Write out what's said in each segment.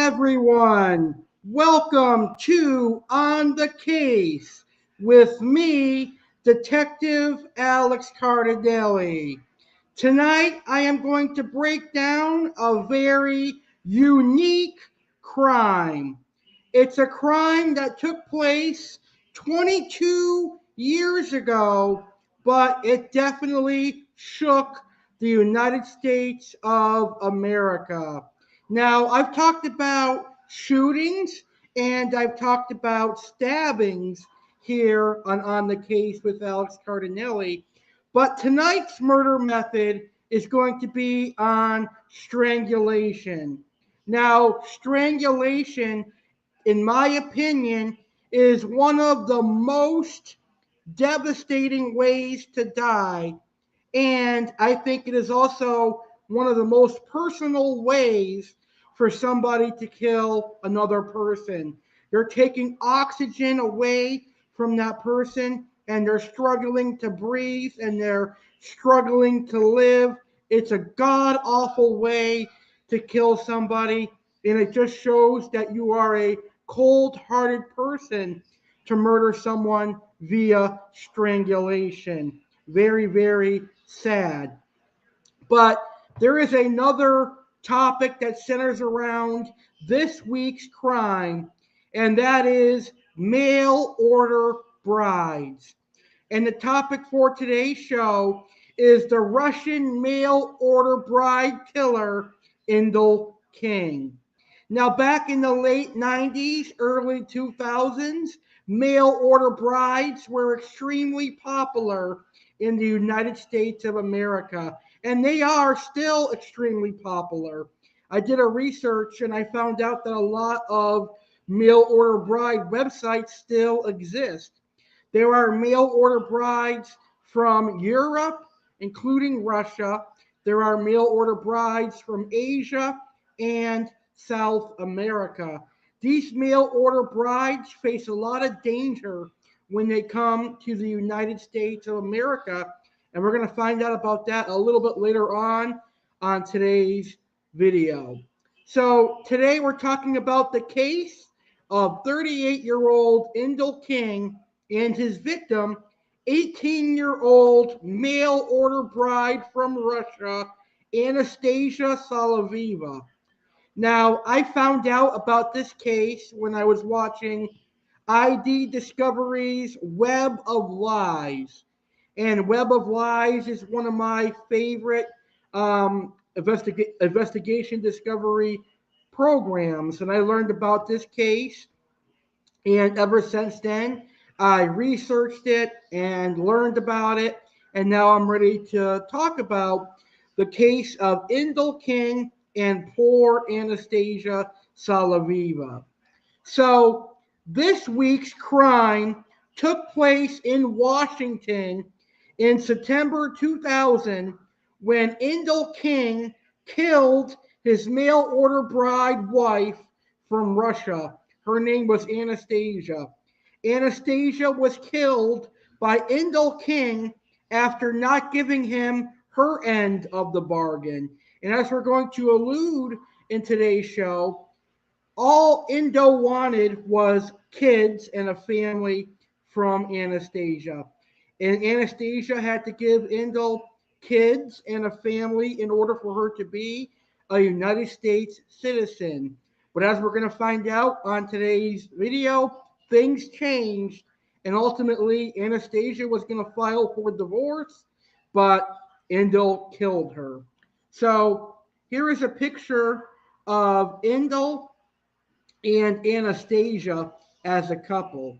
everyone. Welcome to On the Case with me, Detective Alex Cardinale. Tonight, I am going to break down a very unique crime. It's a crime that took place 22 years ago, but it definitely shook the United States of America. Now, I've talked about shootings and I've talked about stabbings here on the case with Alex Cardinale, but tonight's murder method is going to be on strangulation. Now, strangulation, in my opinion, is one of the most devastating ways to die. And I think it is also one of the most personal ways for somebody to kill another person. They're taking oxygen away from that person and they're struggling to breathe and they're struggling to live. It's a god awful way to kill somebody. And it just shows that you are a cold hearted person to murder someone via strangulation. Very, very sad. But there is another topic that centers around this week's crime, and that is mail order brides. And the topic for today's show is the Russian mail order bride killer, Indle King. Now, back in the late 90s, early 2000s, mail order brides were extremely popular in the United States of America, and they are still extremely popular. I did a research and I found out that a lot of mail order bride websites still exist. There are mail order brides from Europe, including Russia. There are mail order brides from Asia and South America. These mail order brides face a lot of danger when they come to the United States of America. And we're going to find out about that a little bit later on today's video. So today we're talking about the case of 38-year-old Indle King and his victim, 18-year-old mail order bride from Russia, Anastasia Solovieva. Now, I found out about this case when I was watching ID Discovery's Web of Lies. And Web of Lies is one of my favorite investigation discovery programs. And I learned about this case. And ever since then, I researched it and learned about it. And now I'm ready to talk about the case of Indle King and poor Anastasia Solovieva. So this week's crime took place in Washington in September 2000 when Indle King killed his mail order bride wife from Russia. Her name was Anastasia. Anastasia was killed by Indle King after not giving him her end of the bargain. And as we're going to allude in today's show, all Indo wanted was kids and a family from Anastasia. And Anastasia had to give Indle kids and a family in order for her to be a United States citizen. But as we're going to find out on today's video, things changed. And ultimately, Anastasia was going to file for divorce, but Indle killed her. So here is a picture of Indle and Anastasia as a couple.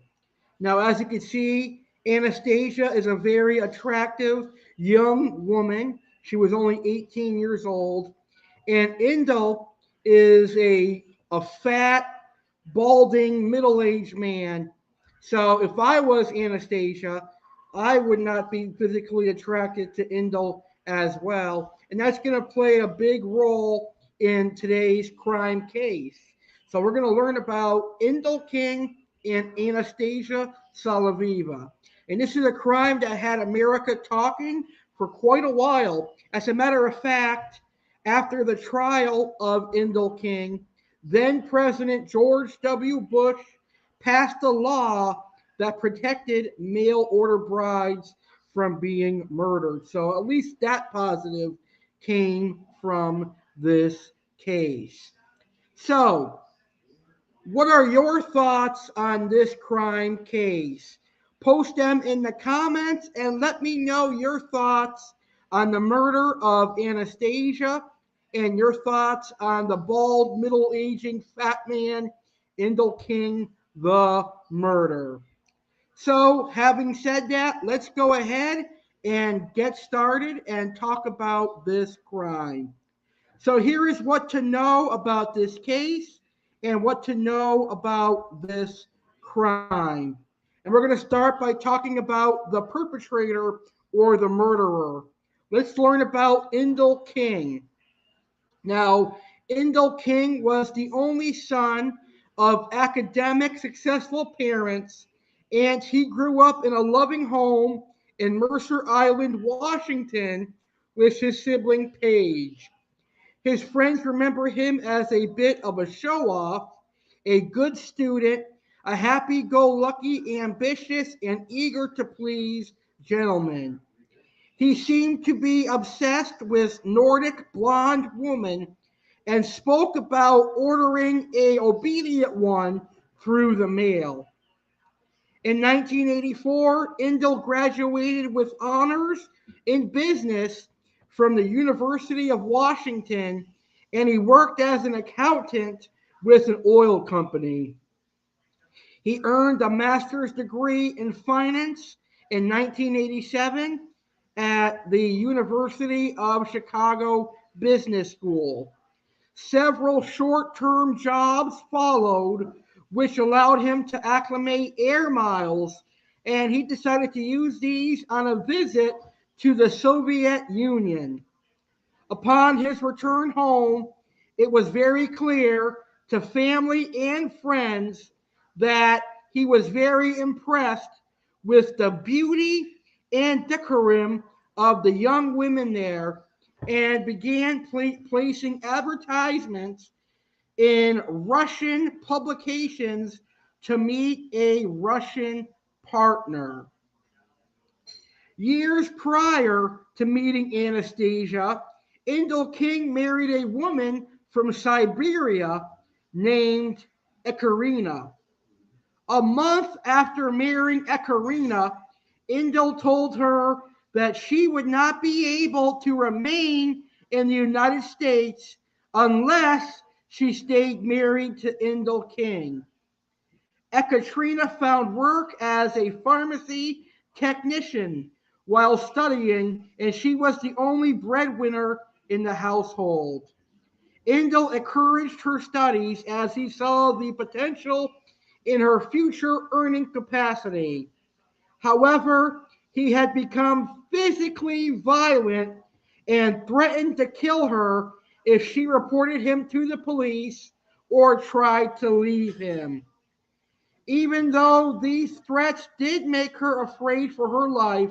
Now, as you can see, Anastasia is a very attractive young woman. She was only 18 years old. And Indle is a fat, balding, middle-aged man. So if I was Anastasia, I would not be physically attracted to Indle as well. And that's going to play a big role in today's crime case. So we're going to learn about Indle King and Anastasia Solovieva. And this is a crime that had America talking for quite a while. As a matter of fact, after the trial of Indle King, then President George W. Bush passed a law that protected mail order brides from being murdered. So at least that positive came from this case. So, what are your thoughts on this crime case? Post them in the comments and let me know your thoughts on the murder of Anastasia and your thoughts on the bald, middle-aging fat man, Indle King, the murder. So, having said that, let's go ahead and get started and talk about this crime. So here is what to know about this case and what to know about this crime. And we're going to start by talking about the perpetrator or the murderer. Let's learn about Indle King. Now, Indle King was the only son of academic successful parents, and he grew up in a loving home in Mercer Island, Washington, with his sibling Paige. His friends remember him as a bit of a show off, a good student, a happy go lucky, ambitious, and eager to please gentleman. He seemed to be obsessed with Nordic blonde women and spoke about ordering a obedient one through the mail. In 1984, Indle graduated with honors in business from the University of Washington, and he worked as an accountant with an oil company. He earned a master's degree in finance in 1987 at the University of Chicago Business School. Several short-term jobs followed, which allowed him to acclimate air miles, and he decided to use these on a visit to the Soviet Union. Upon his return home, it was very clear to family and friends that he was very impressed with the beauty and decorum of the young women there and began placing advertisements in Russian publications to meet a Russian partner. Years prior to meeting Anastasia, Indle King married a woman from Siberia named Ekaterina. A month after marrying Ekaterina, Indle told her that she would not be able to remain in the United States unless she stayed married to Indle King. Ekaterina found work as a pharmacy technician while studying, and she was the only breadwinner in the household. Indle encouraged her studies as he saw the potential in her future earning capacity. However, he had become physically violent and threatened to kill her if she reported him to the police or tried to leave him. Even though these threats did make her afraid for her life,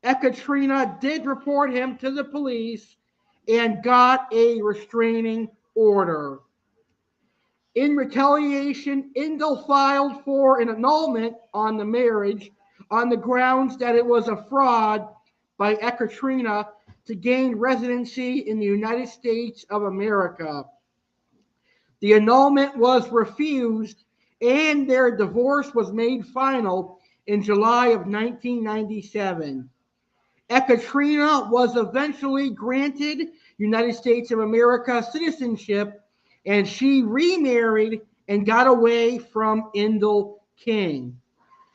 Ekaterina did report him to the police and got a restraining order. In retaliation, Indle filed for an annulment on the marriage on the grounds that it was a fraud by Ekaterina to gain residency in the United States of America. The annulment was refused, and their divorce was made final in July of 1997. Ekaterina was eventually granted United States of America citizenship, and she remarried and got away from Indle King.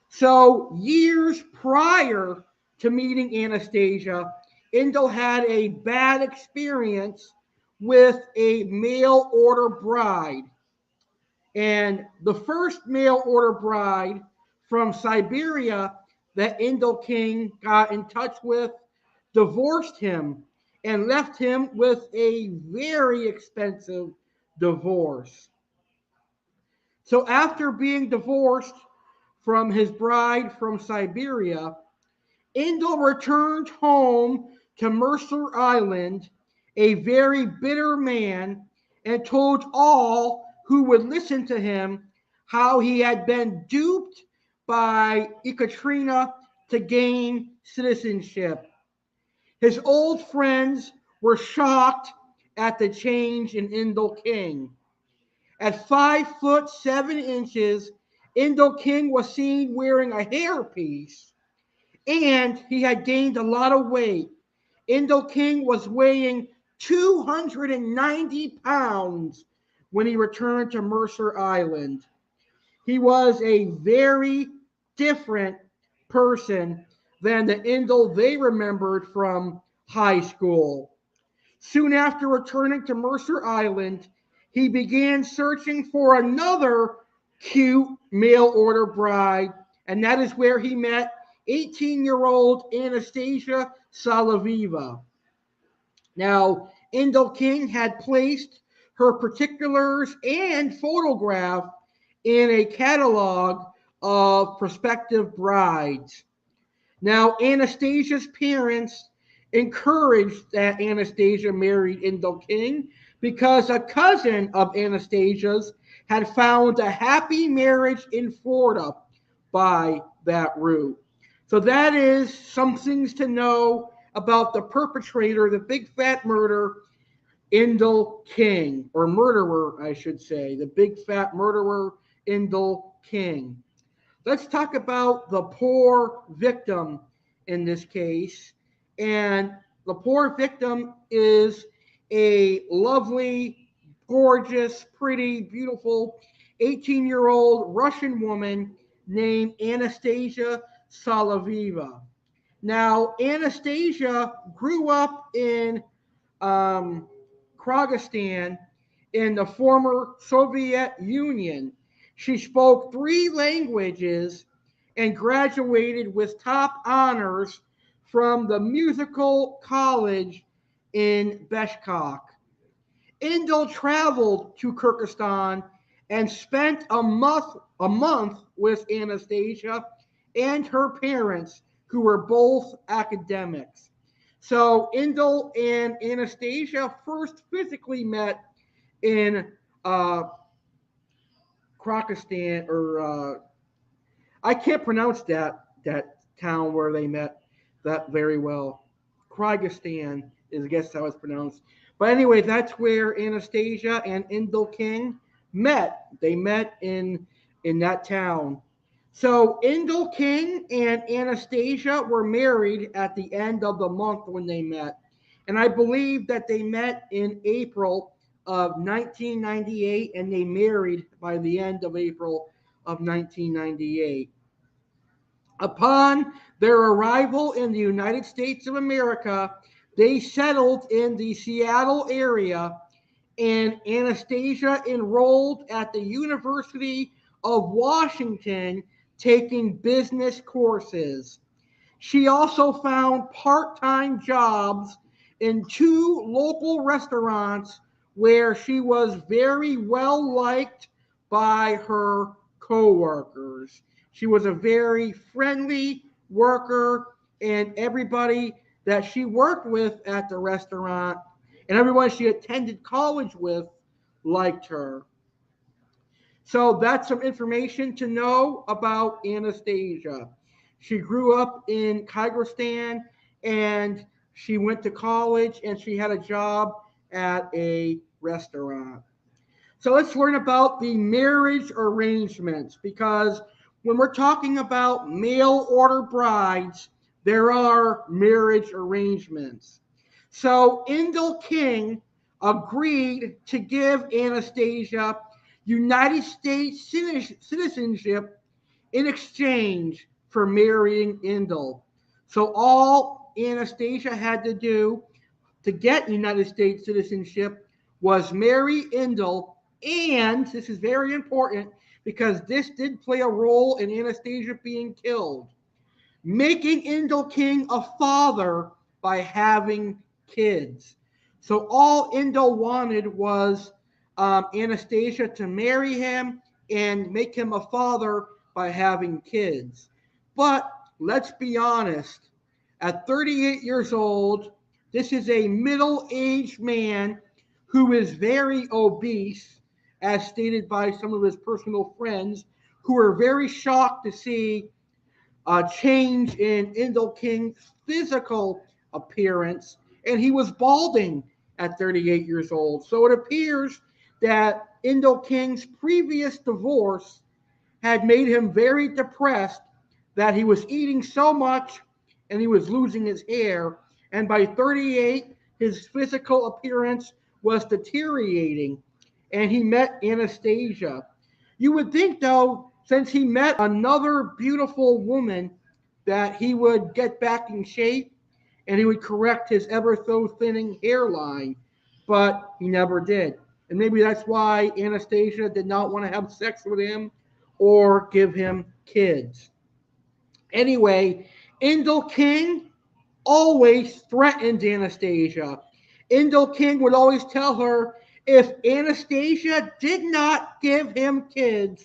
So, years prior to meeting Anastasia, Indle had a bad experience with a mail order bride. And the first mail order bride from Siberia that Indle King got in touch with divorced him and left him with a very expensive divorce. So after being divorced from his bride from Siberia, Indle returned home to Mercer Island, a very bitter man, and told all who would listen to him how he had been duped by Ekaterina to gain citizenship. His old friends were shocked at the change in Indle King. At 5'7" Indle King was seen wearing a hairpiece, and he had gained a lot of weight. Indle King was weighing 290 pounds when he returned to Mercer Island. He was a very different person than the Indle they remembered from high school. Soon after returning to Mercer Island, he began searching for another cute mail order bride, and that is where he met 18-year-old Anastasia Solovieva. Now, Indle King had placed her particulars and photograph in a catalog of prospective brides. Now, Anastasia's parents encouraged that Anastasia married Indle King because a cousin of Anastasia's had found a happy marriage in Florida by that route. So that is some things to know about the perpetrator, the big fat murder, Indle King, or murderer, I should say, the big fat murderer, Indle King. Let's talk about the poor victim in this case. And the poor victim is a lovely, gorgeous, pretty, beautiful 18-year-old Russian woman named Anastasia Solovieva. Now, Anastasia grew up in Kyrgyzstan in the former Soviet Union. She spoke 3 languages and graduated with top honors from the musical college in Beshkak. Indle traveled to Kyrgyzstan and spent a month with Anastasia and her parents, who were both academics. So Indle and Anastasia first physically met in Kyrgyzstan, or I can't pronounce that town where they met that very well. Kyrgyzstan is, I guess, how it's pronounced. But anyway, that's where Anastasia and Indle King met. They met in that town. So Indle King and Anastasia were married at the end of the month when they met. And I believe that they met in April of 1998 and they married by the end of April of 1998. Upon their arrival in the United States of America, they settled in the Seattle area, and Anastasia enrolled at the University of Washington taking business courses. She also found part-time jobs in 2 local restaurants where she was very well liked by her coworkers. She was a very friendly worker, and everybody that she worked with at the restaurant and everyone she attended college with liked her. So that's some information to know about Anastasia. She grew up in Kyrgyzstan and she went to college and she had a job at a restaurant. So let's learn about the marriage arrangements, because when we're talking about mail order brides, there are marriage arrangements. So Indle King agreed to give Anastasia United States citizenship in exchange for marrying Indle. So all Anastasia had to do to get United States citizenship was marry Indle, and this is very important because this did play a role in Anastasia being killed, making Indle King a father by having kids. So all Indle wanted was Anastasia to marry him and make him a father by having kids. But let's be honest, at 38 years old, this is a middle-aged man who is very obese, as stated by some of his personal friends, who were very shocked to see a change in Indle King's physical appearance, and he was balding at 38 years old. So it appears that Indle King's previous divorce had made him very depressed, that he was eating so much and he was losing his hair. And by 38, his physical appearance was deteriorating, and he met Anastasia. You would think, though, since he met another beautiful woman, that he would get back in shape and he would correct his ever so thinning hairline, but he never did. And maybe that's why Anastasia did not want to have sex with him or give him kids. Anyway, Indle King always threatened Anastasia. Indle King would always tell her if Anastasia did not give him kids,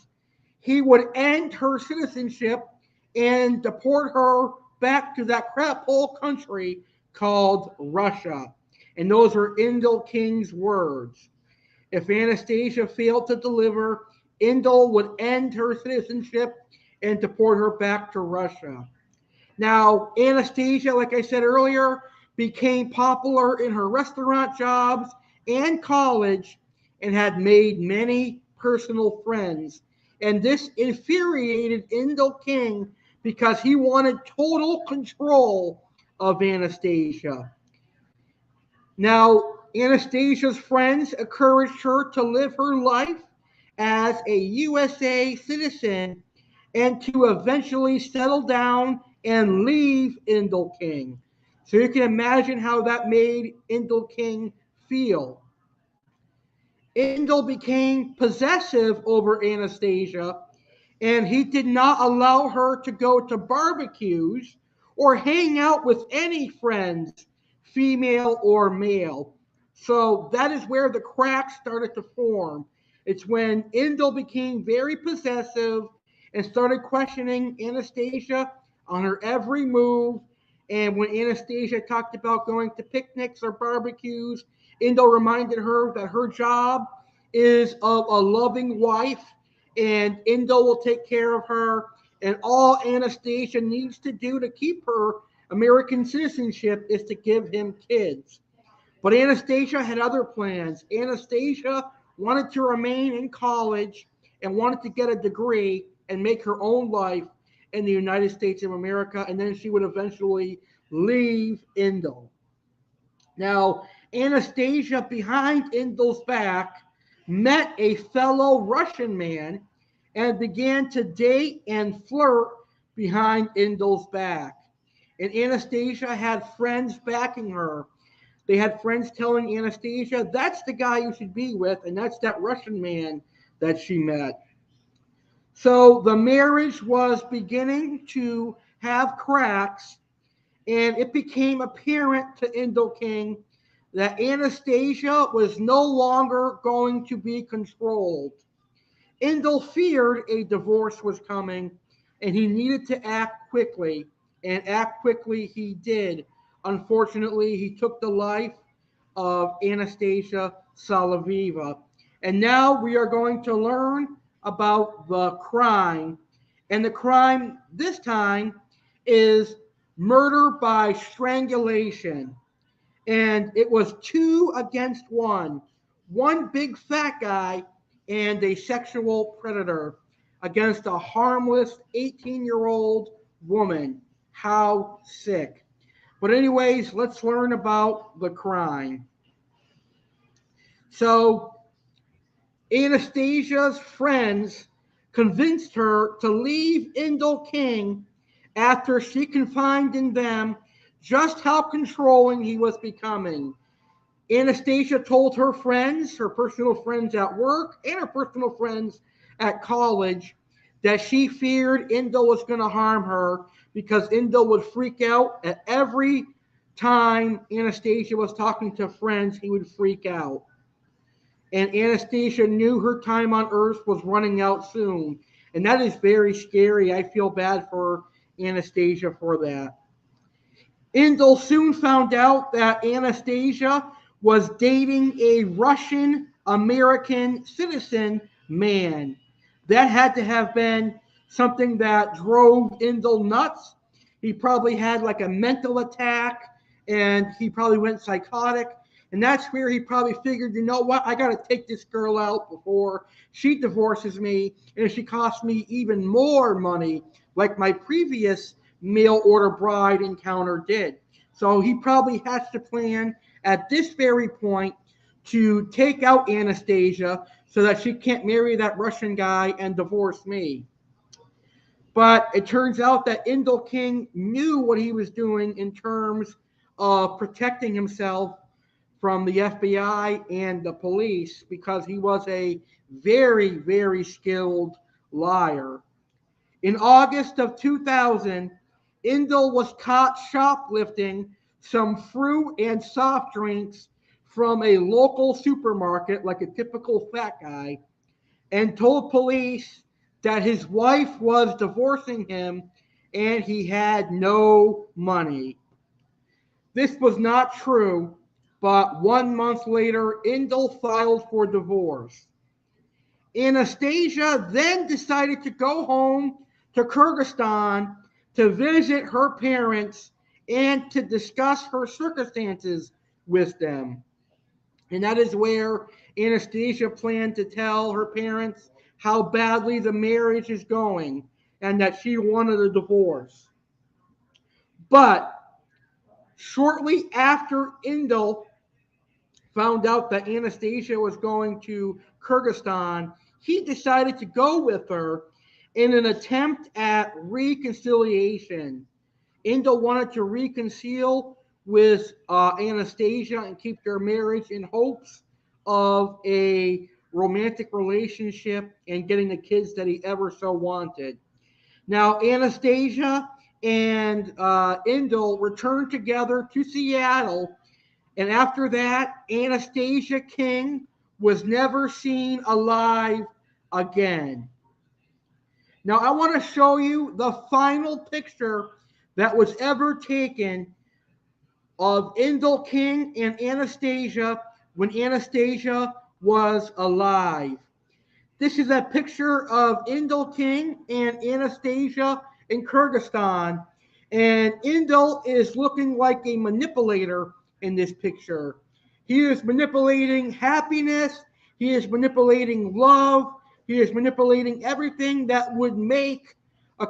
he would end her citizenship and deport her back to that crap hole country called Russia. And those were Indle King's words. If Anastasia failed to deliver, Indle would end her citizenship and deport her back to Russia. Now, Anastasia, like I said earlier, became popular in her restaurant jobs and college and had made many personal friends. And this infuriated Indle King because he wanted total control of Anastasia. Now, Anastasia's friends encouraged her to live her life as a USA citizen and to eventually settle down and leave Indle King. So you can imagine how that made Indle King feel. Indle became possessive over Anastasia, and he did not allow her to go to barbecues or hang out with any friends, female or male. So that is where the cracks started to form. It's when Indle became very possessive and started questioning Anastasia on her every move. And when Anastasia talked about going to picnics or barbecues, Indle reminded her that her job is of a loving wife, and Indle will take care of her. And all Anastasia needs to do to keep her American citizenship is to give him kids. But Anastasia had other plans. Anastasia wanted to remain in college and wanted to get a degree and make her own life in the United States of America, and then she would eventually leave Indle. Now, Anastasia, behind Indle's back, met a fellow Russian man and began to date and flirt behind Indle's back. And Anastasia had friends backing her. They had friends telling Anastasia, that's the guy you should be with, and that's that Russian man that she met. So the marriage was beginning to have cracks, and it became apparent to Indle King that Anastasia was no longer going to be controlled. Indle feared a divorce was coming, and he needed to act quickly, and act quickly he did. Unfortunately, he took the life of Anastasia Solovieva. And now we are going to learn about the crime. And the crime this time is murder by strangulation. And it was 2 against 1. One big fat guy and a sexual predator against a harmless 18-year-old woman. How sick. But anyways, let's learn about the crime. So Anastasia's friends convinced her to leave Indle King after she confided in them just how controlling he was becoming. Anastasia told her friends, her personal friends at work and her personal friends at college, that she feared Indle was going to harm her because Indle would freak out at every time Anastasia was talking to friends. He would freak out. And Anastasia knew her time on Earth was running out soon. And that is very scary. I feel bad for Anastasia for that. Indle soon found out that Anastasia was dating a Russian American citizen man. That had to have been something that drove Indle nuts. He probably had like a mental attack and he probably went psychotic. And that's where he probably figured, you know what, I got to take this girl out before she divorces me and if she costs me even more money, like my previous mail order bride encounter did. So he probably has to plan at this very point to take out Anastasia so that she can't marry that Russian guy and divorce me. But it turns out that Indle King knew what he was doing in terms of protecting himself from the FBI and the police because he was a very, very skilled liar. In August of 2000, Indle was caught shoplifting some fruit and soft drinks from a local supermarket, like a typical fat guy, and told police that his wife was divorcing him and he had no money. This was not true, but 1 month later, Indle filed for divorce. Anastasia then decided to go home to Kyrgyzstan to visit her parents and to discuss her circumstances with them. And that is where Anastasia planned to tell her parents how badly the marriage is going and that she wanted a divorce. But shortly after Indle found out that Anastasia was going to Kyrgyzstan, he decided to go with her in an attempt at reconciliation. Indle wanted to reconcile with Anastasia and keep their marriage in hopes of a romantic relationship and getting the kids that he ever so wanted. Now, Anastasia and Indle returned together to Seattle, and after that, Anastasia King was never seen alive again. Now, I want to show you the final picture that was ever taken of Indle King and Anastasia when Anastasia was alive. This is a picture of Indle King and Anastasia in Kyrgyzstan. And Indle is looking like a manipulator in this picture. He is manipulating happiness. He is manipulating love. He is manipulating everything that would make a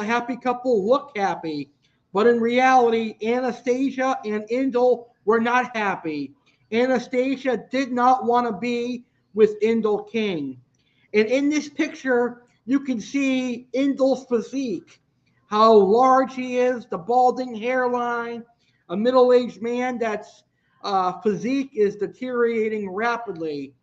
happy couple, look happy. But in reality, Anastasia and Indle were not happy. Anastasia did not want to be with Indle King. And in this picture, you can see Indle's physique, how large he is, the balding hairline, a middle-aged man that's physique is deteriorating rapidly.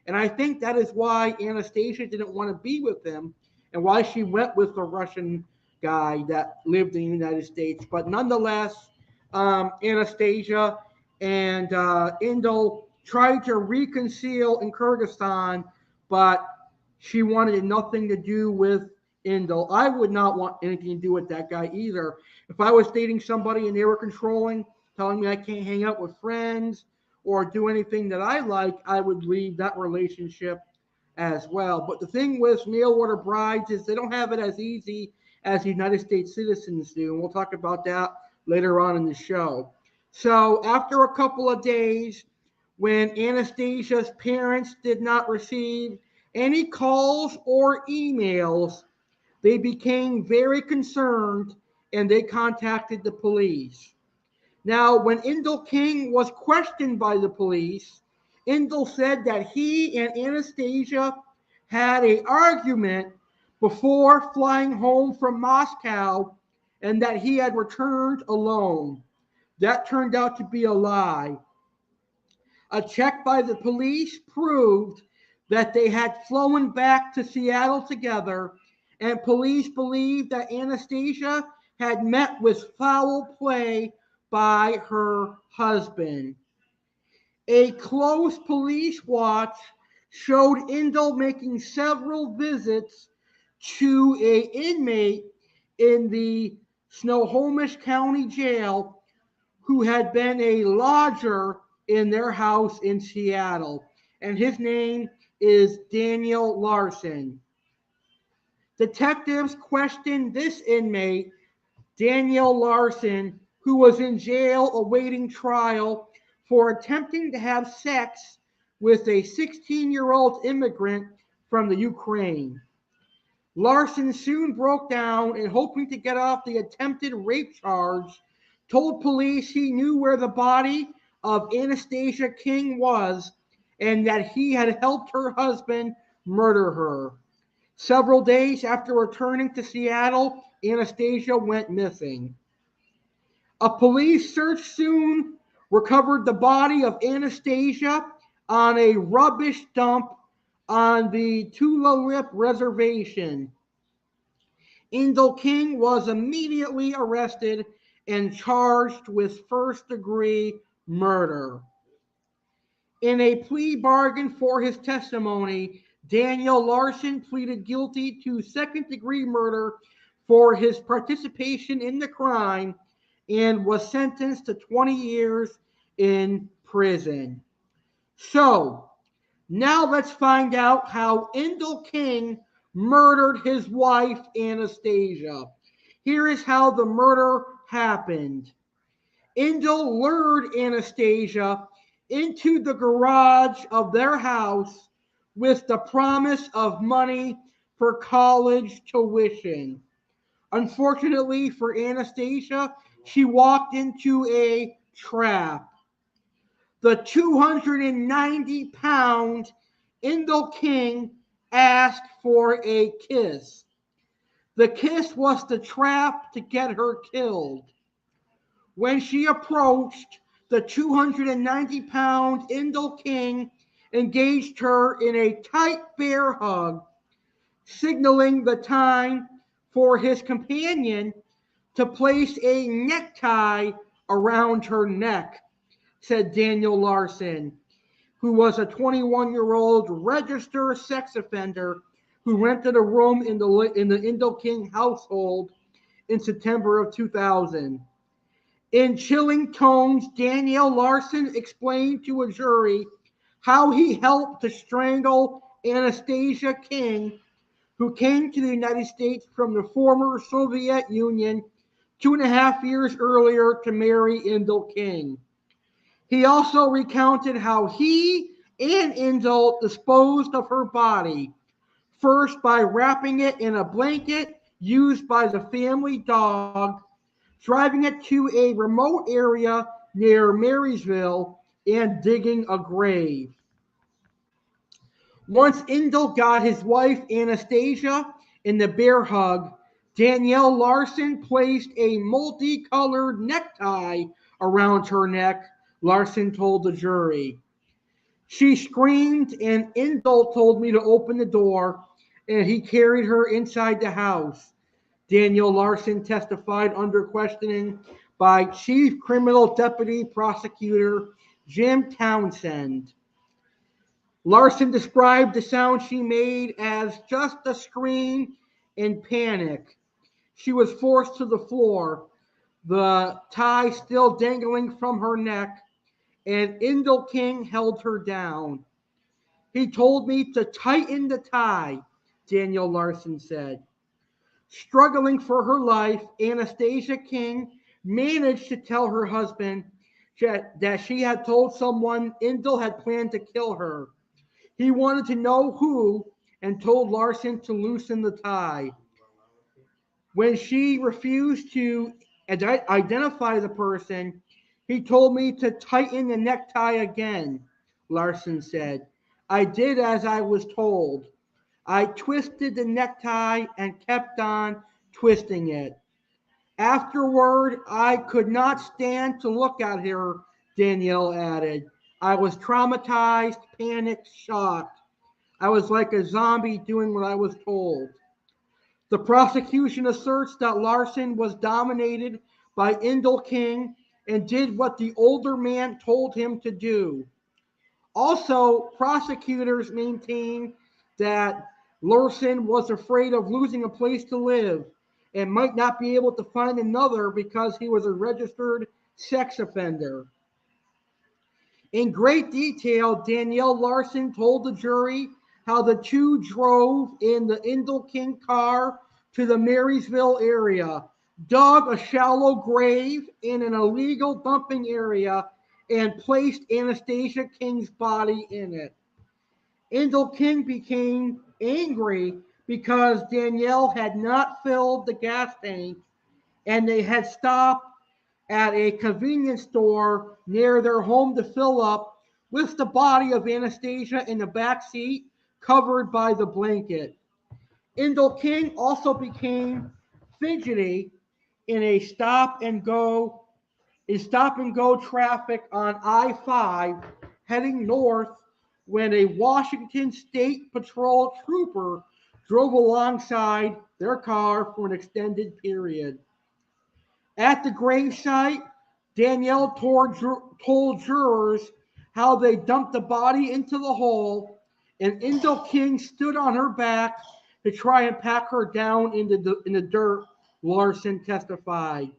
And I think that is why Anastasia didn't want to be with him and why she went with the Russian guy that lived in the United States. But nonetheless, Anastasia and Indle tried to reconcile in Kyrgyzstan, but she wanted nothing to do with Indle. I would not want anything to do with that guy either. If I was dating somebody and they were controlling, telling me I can't hang out with friends or do anything that I like, I would leave that relationship as well. But the thing with mail order brides is they don't have it as easy as United States citizens do. And we'll talk about that later on in the show. So after a couple of days, when Anastasia's parents did not receive any calls or emails, they became very concerned and they contacted the police. Now, when Indle King was questioned by the police, Indle said that he and Anastasia had an argument before flying home from Moscow and that he had returned alone. That turned out to be a lie. A check by the police proved that they had flown back to Seattle together, and police believed that Anastasia had met with foul play by her husband. A close police watch showed Indle making several visits to an inmate in the Snohomish County Jail who had been a lodger in their house in Seattle, and his name is Daniel Larson. Detectives questioned this inmate, Daniel Larson, who was in jail awaiting trial for attempting to have sex with a 16-year-old immigrant from the Ukraine. Larson soon broke down and, hoping to get off the attempted rape charge, told police he knew where the body of Anastasia King was and that he had helped her husband murder her. Several days after returning to Seattle, Anastasia went missing. A police search soon recovered the body of Anastasia on a rubbish dump on the Tulalip Reservation. Indle King was immediately arrested and charged with first-degree murder. In a plea bargain for his testimony, Daniel Larson pleaded guilty to second-degree murder for his participation in the crime and was sentenced to 20 years in prison. So, now let's find out how Indle King murdered his wife, Anastasia. Here is how the murder happened. Indle lured Anastasia into the garage of their house with the promise of money for college tuition. Unfortunately for Anastasia, she walked into a trap. The 290-pound Indle King asked for a kiss. The kiss was the trap to get her killed. When she approached, the 290-pound Indle King engaged her in a tight bear hug, signaling the time for his companion to place a necktie around her neck, said Daniel Larson, who was a 21-year-old registered sex offender who rented a room in the Indle King household in September of 2000. In chilling tones, Daniel Larson explained to a jury how he helped to strangle Anastasia King, who came to the United States from the former Soviet Union 2.5 years earlier to marry Indle King. He also recounted how he and Indle disposed of her body, first by wrapping it in a blanket used by the family dog, driving it to a remote area near Marysville, and digging a grave. Once Indle got his wife Anastasia in the bear hug, Danielle Larson placed a multicolored necktie around her neck, Larson told the jury. She screamed, and Indle told me to open the door, and he carried her inside the house. Daniel Larson testified under questioning by Chief Criminal Deputy Prosecutor Jim Townsend. Larson described the sound she made as just a scream in panic. She was forced to the floor, the tie still dangling from her neck, and Indle King held her down. He told me to tighten the tie, Daniel Larson said. Struggling for her life, Anastasia King managed to tell her husband that she had told someone Indle had planned to kill her. He wanted to know who and told Larson to loosen the tie. When she refused to identify the person, he told me to tighten the necktie again, Larson said. I did as I was told. I twisted the necktie and kept on twisting it. Afterward, I could not stand to look at her, Danielle added. I was traumatized, panicked, shocked. I was like a zombie doing what I was told. The prosecution asserts that Larson was dominated by Indle King and did what the older man told him to do. Also, prosecutors maintain that Larson was afraid of losing a place to live and might not be able to find another because he was a registered sex offender. In great detail, Danielle Larson told the jury how the two drove in the Indle King car to the Marysville area, dug a shallow grave in an illegal dumping area, and placed Anastasia King's body in it. Indle King became angry because Danielle had not filled the gas tank and they had stopped at a convenience store near their home to fill up with the body of Anastasia in the back seat covered by the blanket. Indle King also became fidgety in a stop and go traffic on I-5 heading north when a Washington State Patrol trooper drove alongside their car for an extended period. At the gravesite, Danielle told jurors how they dumped the body into the hole, and Indle King stood on her back to try and pack her down in the dirt, Larson testified.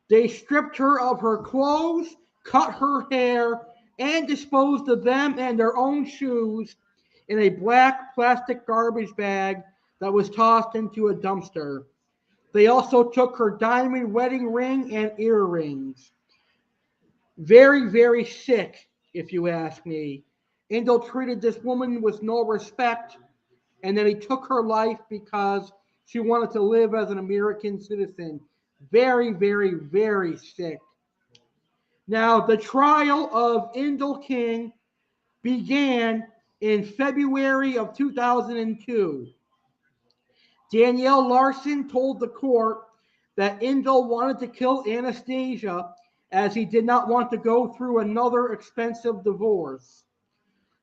They stripped her of her clothes, cut her hair, and disposed of them and their own shoes in a black plastic garbage bag that was tossed into a dumpster. They also took her diamond wedding ring and earrings. Very, very sick, if you ask me. Indle treated this woman with no respect, and then he took her life because she wanted to live as an American citizen. Very, very, very sick. Now, the trial of Indle King began in February of 2002. Danielle Larson told the court that Indle wanted to kill Anastasia as he did not want to go through another expensive divorce.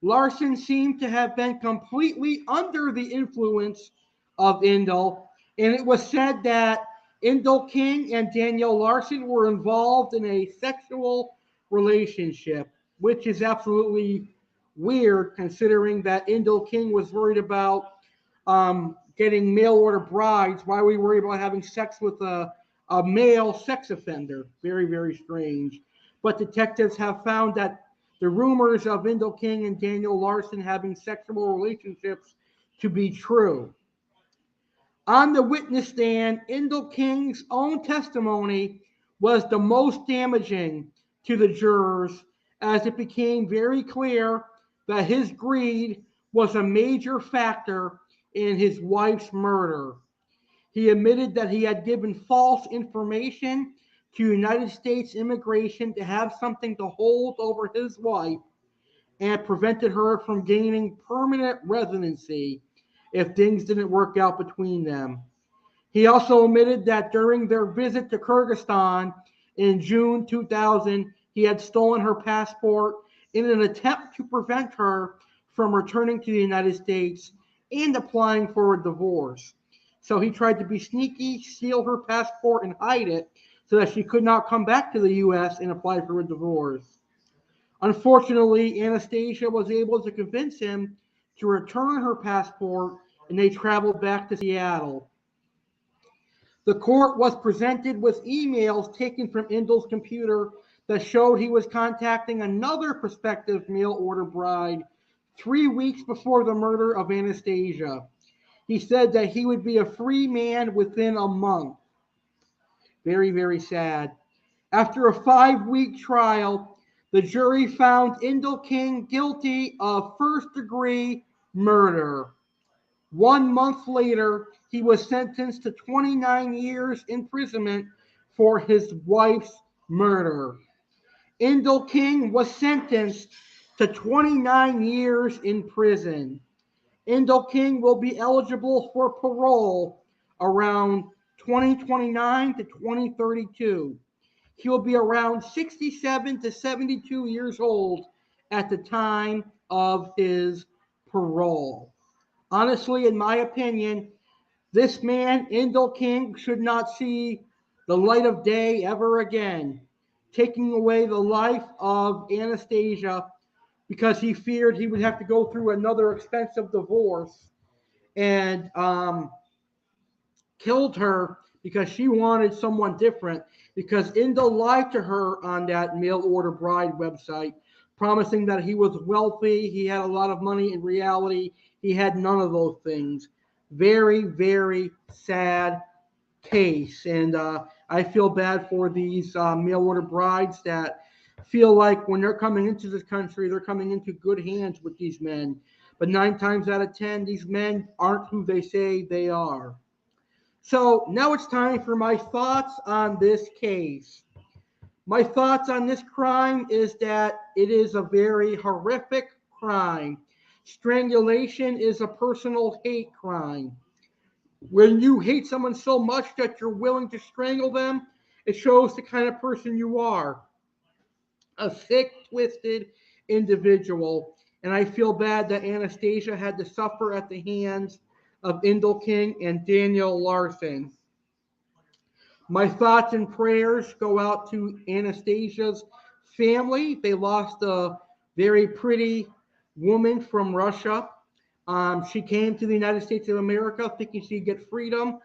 Larson seemed to have been completely under the influence of Indle, and it was said that Indle King and Danielle Larson were involved in a sexual relationship, which is absolutely weird considering that Indle King was worried about getting mail order brides. Why were we worried about having sex with a male sex offender? Very, very strange. But detectives have found that the rumors of Indle King and Danielle Larson having sexual relationships to be true. On the witness stand, Indle King's own testimony was the most damaging to the jurors as it became very clear that his greed was a major factor in his wife's murder. He admitted that he had given false information to United States immigration to have something to hold over his wife and prevented her from gaining permanent residency if things didn't work out between them. He also admitted that during their visit to Kyrgyzstan in June 2000, he had stolen her passport in an attempt to prevent her from returning to the United States and applying for a divorce. So he tried to be sneaky, steal her passport, and hide it so that she could not come back to the U.S. and apply for a divorce. Unfortunately, Anastasia was able to convince him to return her passport, and they traveled back to Seattle. The court was presented with emails taken from Indle's computer that showed he was contacting another prospective mail order bride 3 weeks before the murder of Anastasia. He said that he would be a free man within a month. Very, very sad. After a 5-week trial, the jury found Indle King guilty of first-degree murder. 1 month later, he was sentenced to 29 years imprisonment for his wife's murder. Indle King was sentenced to 29 years in prison. Indle King will be eligible for parole around 2029 to 2032. He will be around 67 to 72 years old at the time of his parole. Honestly, in my opinion, this man, Indle King, should not see the light of day ever again, taking away the life of Anastasia because he feared he would have to go through another expensive divorce and killed her because she wanted someone different. because Indle lied to her on that mail order bride website, promising that he was wealthy, he had a lot of money. In reality, he had none of those things. Very, very sad case. And I feel bad for these mail order brides that feel like when they're coming into this country, they're coming into good hands with these men. But 9 times out of 10, these men aren't who they say they are. So now it's time for my thoughts on this case. My thoughts on this crime is that it is a very horrific crime. Strangulation is a personal hate crime. When you hate someone so much that you're willing to strangle them, it shows the kind of person you are. A sick, twisted individual. And I feel bad that Anastasia had to suffer at the hands of Indle King and Daniel Larson. My thoughts and prayers go out to Anastasia's family. They lost a very pretty woman from Russia. She came to the United States of America thinking she'd get freedom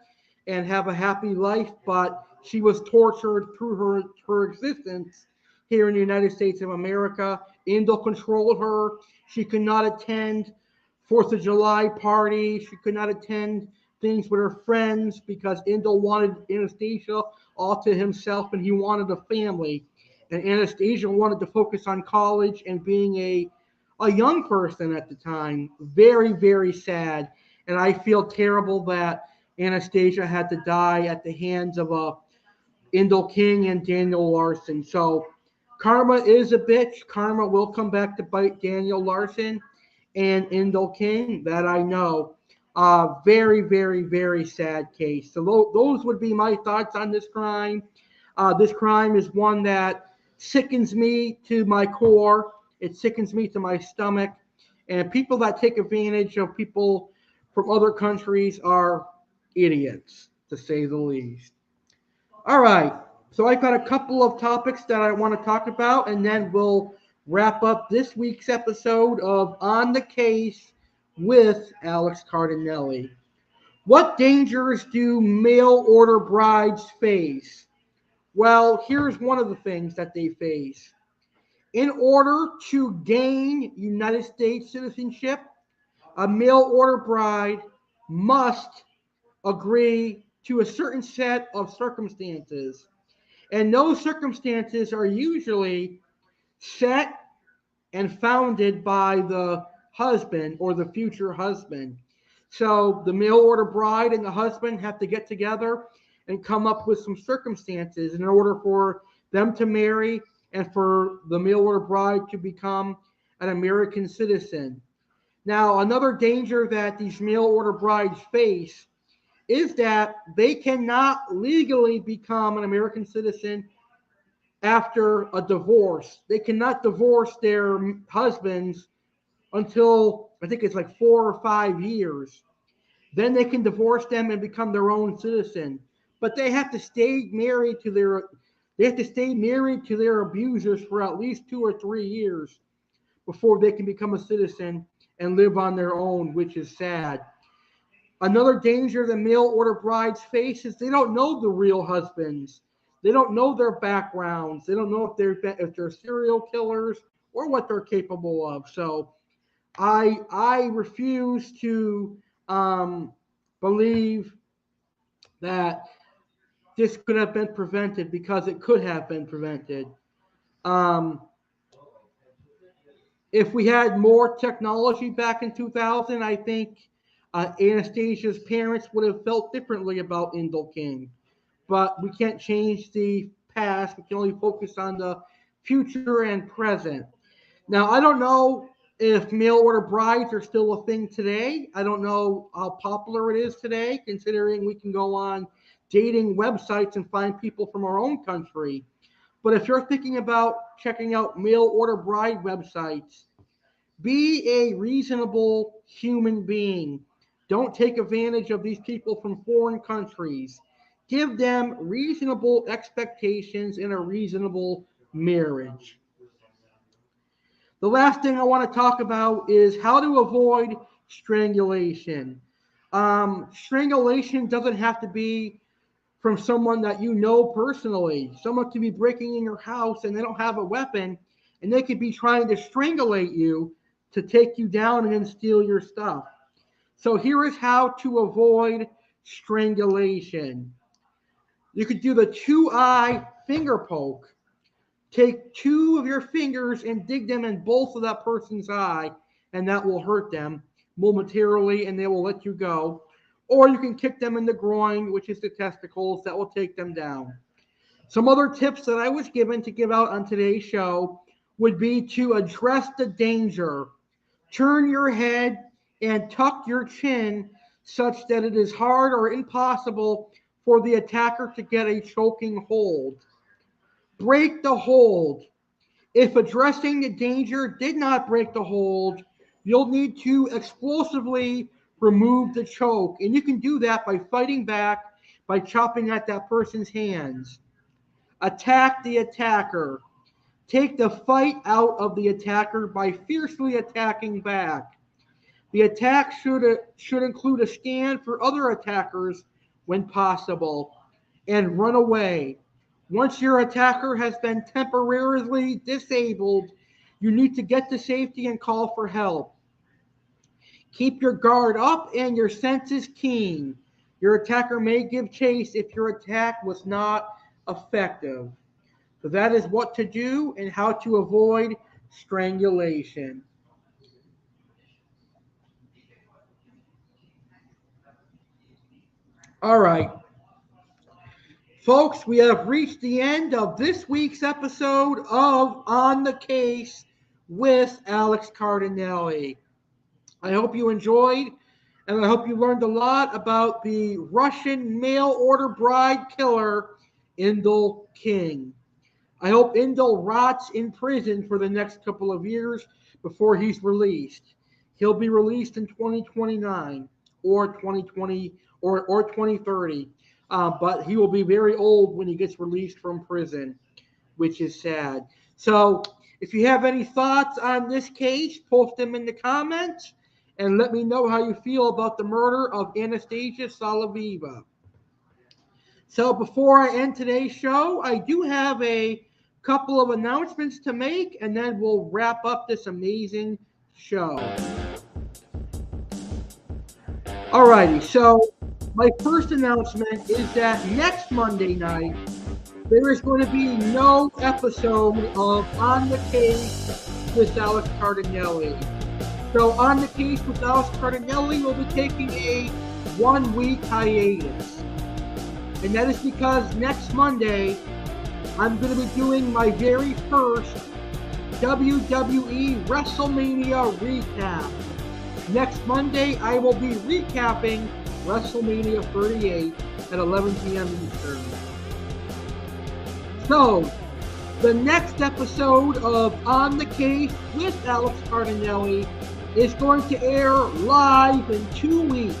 and have a happy life, but she was tortured through her existence here in the United States of America. Indle controlled her. She could not attend 4th of July parties. She could not attend things with her friends because Indle wanted Anastasia all to himself, and he wanted a family. And Anastasia wanted to focus on college and being a young person at the time. Very, very sad. And I feel terrible that Anastasia had to die at the hands of Indle King and Daniel Larson. So karma is a bitch. Karma will come back to bite Daniel Larson and Indle King. That I know. Very, very, very sad case. So those would be my thoughts on this crime. This crime is one that sickens me to my core. It sickens me to my stomach. And people that take advantage of people from other countries are idiots, to say the least. All right. So I've got a couple of topics that I want to talk about, and then we'll wrap up this week's episode of On the Case with Alex Cardinale. What dangers do mail order brides face? Well, here's one of the things that they face. In order to gain United States citizenship, a mail order bride must agree to a certain set of circumstances. And those circumstances are usually set and founded by the husband or the future husband. So the mail order bride and the husband have to get together and come up with some circumstances in order for them to marry and for the mail order bride to become an American citizen. Now, another danger that these mail order brides face is that they cannot legally become an American citizen after a divorce. They cannot divorce their husbands until I think it's like 4 or 5 years. Then they can divorce them and become their own citizen. But they have to stay married to their abusers for at least 2 or 3 years before they can become a citizen and live on their own, which is sad. Another danger the mail order brides face is they don't know the real husbands. They don't know their backgrounds. They don't know if they're serial killers or what they're capable of. So I refuse to believe that this could have been prevented, because it could have been prevented. Um, if we had more technology back in 2000, I think Anastasia's parents would have felt differently about Indle King. But we can't change the past. We can only focus on the future and present. Now, I don't know if mail order brides are still a thing today. I don't know how popular it is today, considering we can go on dating websites and find people from our own country. But if you're thinking about checking out mail order bride websites, be a reasonable human being. Don't take advantage of these people from foreign countries. Give them reasonable expectations in a reasonable marriage. The last thing I want to talk about is how to avoid strangulation. Strangulation doesn't have to be from someone that you know personally. Someone could be breaking in your house and they don't have a weapon, and they could be trying to strangulate you to take you down and then steal your stuff. So here is how to avoid strangulation. You could do the 2-eye finger poke. Take 2 of your fingers and dig them in both of that person's eye, and that will hurt them momentarily, and they will let you go. Or you can kick them in the groin, which is the testicles. That will take them down. Some other tips that I was given to give out on today's show would be to address the danger. Turn your head and tuck your chin such that it is hard or impossible for the attacker to get a choking hold. Break the hold. If addressing the danger did not break the hold, you'll need to explosively remove the choke. And you can do that by fighting back, by chopping at that person's hands. Attack the attacker. Take the fight out of the attacker by fiercely attacking back. The attack should include a stand for other attackers when possible, and run away. Once your attacker has been temporarily disabled, you need to get to safety and call for help. Keep your guard up and your senses keen. Your attacker may give chase if your attack was not effective. So that is what to do and how to avoid strangulation. All right. Folks, we have reached the end of this week's episode of On the Case with Alex Cardinale. I hope you enjoyed, and I hope you learned a lot about the Russian mail-order bride killer, Indle King. I hope Indle rots in prison for the next couple of years before he's released. He'll be released in 2029 or 2020 or 2030. But he will be very old when he gets released from prison, which is sad. So if you have any thoughts on this case, post them in the comments and let me know how you feel about the murder of Anastasia Solovieva. So before I end today's show, I do have a couple of announcements to make, and then we'll wrap up this amazing show. Alrighty, so my first announcement is that next Monday night, there is going to be no episode of On the Case with Alex Cardinale. So On the Case with Alex Cardinale will be taking a 1-week hiatus. And that is because next Monday, I'm going to be doing my very first WWE WrestleMania recap. Next Monday, I will be recapping WrestleMania 38 at 11 p.m. Eastern. So, the next episode of On the Case with Alex Cardinale is going to air live in 2 weeks.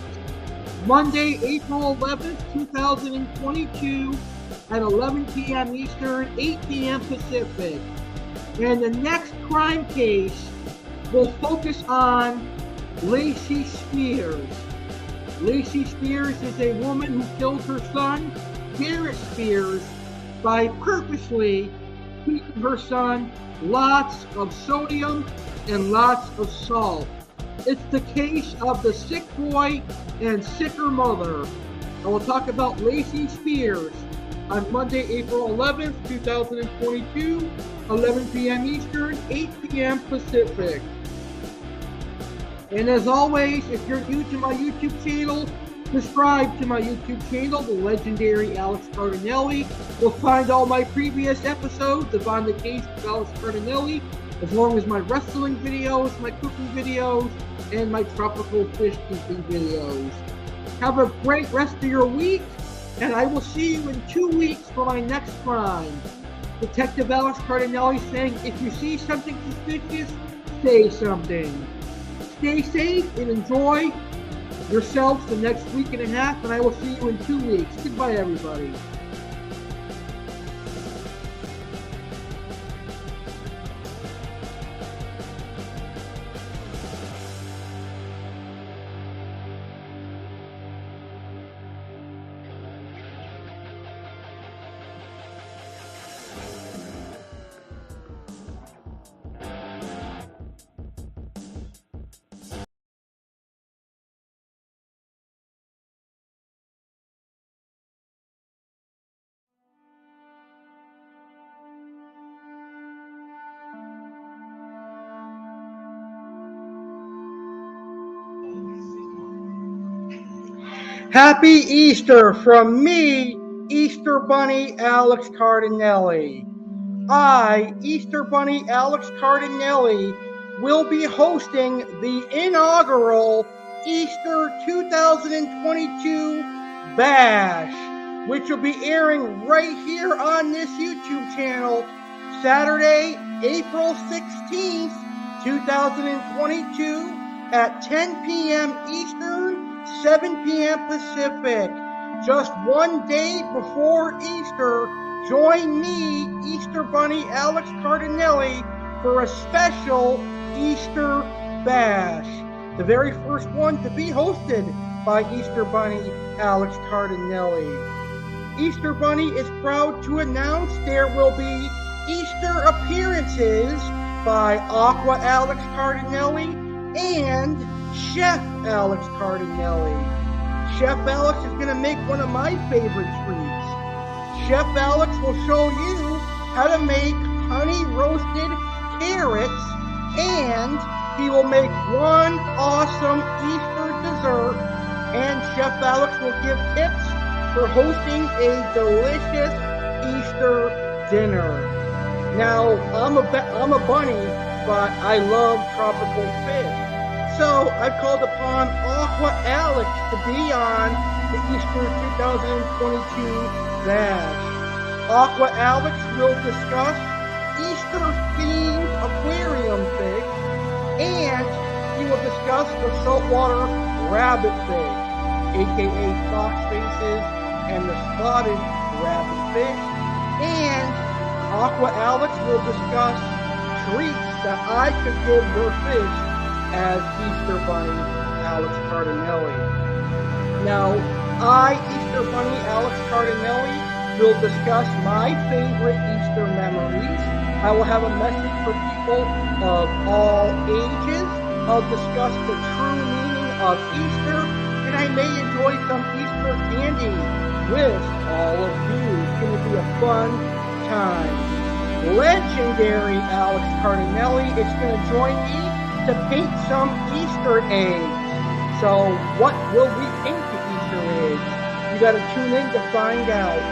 Monday, April 11th, 2022 at 11 p.m. Eastern, 8 p.m. Pacific. And the next crime case will focus on Lacey Spears. Lacey Spears is a woman who killed her son, Garrett Spears, by purposely feeding her son lots of sodium and lots of salt. It's the case of the sick boy and sicker mother. I will talk about Lacey Spears on Monday, April 11th, 2022, 11 p.m. Eastern, 8 p.m. Pacific. And as always, if you're new to my YouTube channel, subscribe to my YouTube channel, the legendary Alex Cardinale. You'll find all my previous episodes of On the Case with Alex Cardinale, as long as my wrestling videos, my cooking videos, and my tropical fish keeping videos. Have a great rest of your week, and I will see you in 2 weeks for my next crime. Detective Alex Cardinale saying, if you see something suspicious, say something. Stay safe and enjoy yourselves the next week and a half, and I will see you in 2 weeks. Goodbye, everybody. Happy Easter from me, Easter Bunny Alex Cardinale. I, Easter Bunny Alex Cardinale, will be hosting the inaugural Easter 2022 Bash, which will be airing right here on this YouTube channel Saturday, April 16th, 2022 at 10 p.m. Eastern, 7 p.m. Pacific. Just one day before Easter, join me, Easter Bunny Alex Cardinale, for a special Easter Bash. The very first one to be hosted by Easter Bunny Alex Cardinale. Easter Bunny is proud to announce there will be Easter appearances by Aqua Alex Cardinale and Chef Alex Cardinale. Chef Alex is going to make one of my favorite treats. Chef Alex will show you how to make honey roasted carrots, and he will make one awesome Easter dessert, and Chef Alex will give tips for hosting a delicious Easter dinner. Now, I'm a bunny, but I love tropical fish. So I've called upon Aqua Alex to be on the Easter 2022 Bash. Aqua Alex will discuss Easter-themed aquarium fish, and he will discuss the saltwater rabbit fish, aka fox faces and the spotted rabbit fish, and Aqua Alex will discuss treats that I could give your fish as Easter Bunny Alex Cardinale. Now, I, Easter Bunny Alex Cardinale, will discuss my favorite Easter memories. I will have a message for people of all ages. I'll discuss the true meaning of Easter, and I may enjoy some Easter candy with all of you. It's going to be a fun time. Legendary Alex Cardinale is going to join me to paint some Easter eggs. So what will we paint the Easter eggs? You got to tune in to find out.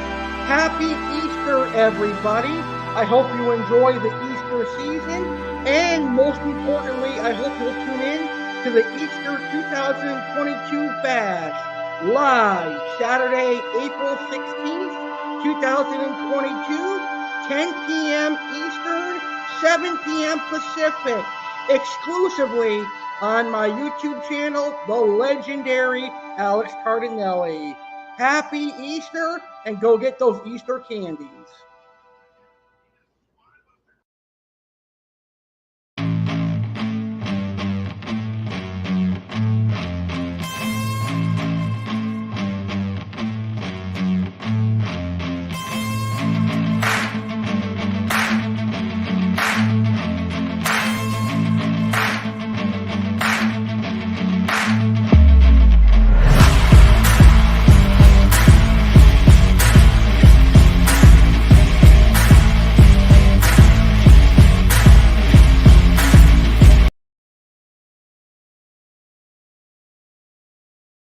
Happy Easter, everybody. I hope you enjoy the Easter season, and most importantly, I hope you'll tune in to the Easter 2022 Bash, live Saturday, April 16th, 2022, 10 p.m. Eastern, 7 p.m. Pacific, exclusively on my YouTube channel, the legendary Alex Cardinale. Happy Easter, and go get those Easter candies.